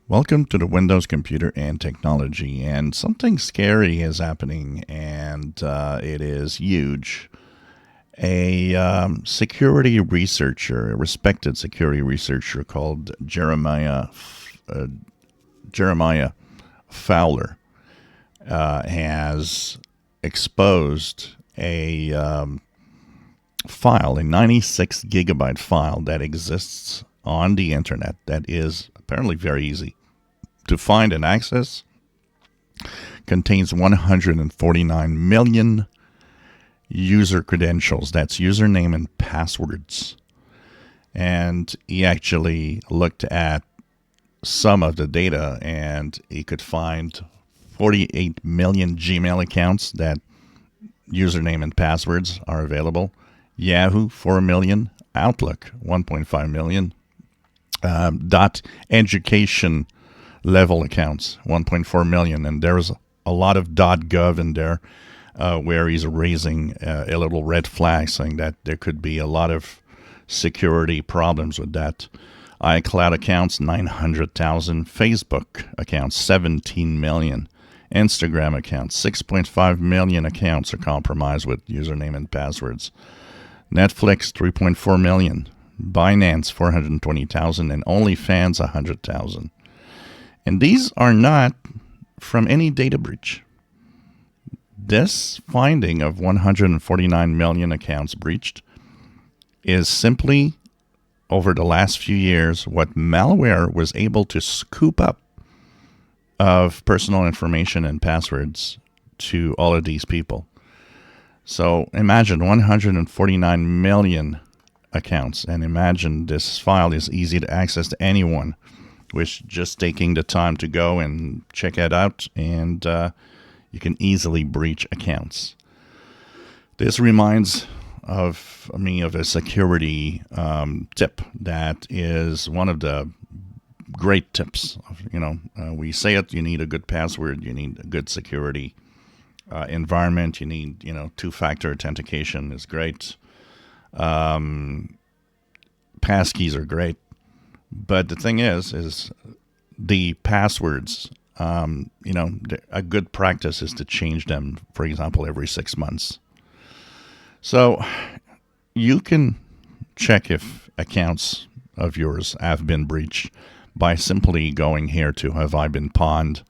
Welcome to the Windows Computer and Technology, and something scary is happening, and it is huge. A security researcher, a respected security researcher called Jeremiah Fowler, has exposed a file, a 96 gigabyte file that exists on the internet that is apparently very easy to find and access, contains 149 million user credentials. That's username and passwords. And he actually looked at some of the data and he could find 48 million Gmail accounts that username and passwords are available. Yahoo, 4 million. Outlook, 1.5 million. Education level accounts, 1.4 million. And there's a lot of .gov in there where he's raising a little red flag saying that there could be a lot of security problems with that. iCloud accounts, 900,000. Facebook accounts, 17 million. Instagram accounts, 6.5 million accounts are compromised with username and passwords. Netflix, 3.4 million. Binance, 420,000. And OnlyFans, 100,000. And these are not from any data breach. This finding of 149 million accounts breached is simply, over the last few years, what malware was able to scoop up of personal information and passwords to all of these people. So imagine 149 million accounts, and imagine this file is easy to access to anyone with just taking the time to go and check it out, and you can easily breach accounts. This reminds me of a security tip that is one of the great tips. We say it, you need a good password, you need a good security environment, you need, two-factor authentication is great. Passkeys are great. But the thing is the passwords, a good practice is to change them, for example, every 6 months. So you can check if accounts of yours have been breached by simply going here to Have I Been Pwned.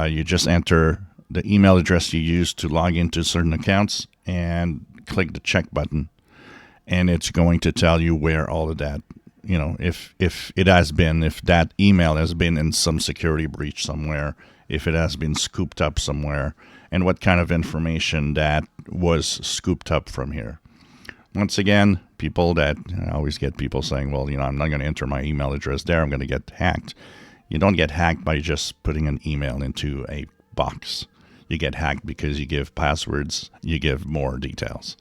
You just enter the email address you use to log into certain accounts and click the check button. And it's going to tell you where all of that, if that email has been in some security breach somewhere, if it has been scooped up somewhere, and what kind of information that was scooped up from here. Once again, I always get people saying, well, I'm not going to enter my email address there, I'm going to get hacked. You don't get hacked by just putting an email into a box. You get hacked because you give passwords, you give more details.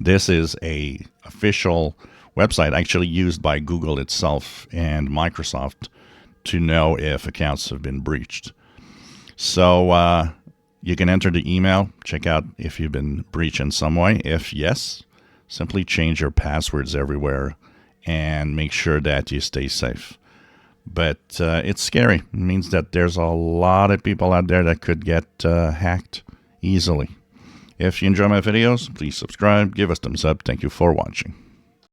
This is a official website actually used by Google itself and Microsoft to know if accounts have been breached. So you can enter the email, check out if you've been breached in some way. If yes, simply change your passwords everywhere and make sure that you stay safe. But it's scary. It means that there's a lot of people out there that could get hacked easily. If you enjoy my videos, please subscribe, give us a thumbs up. Thank you for watching.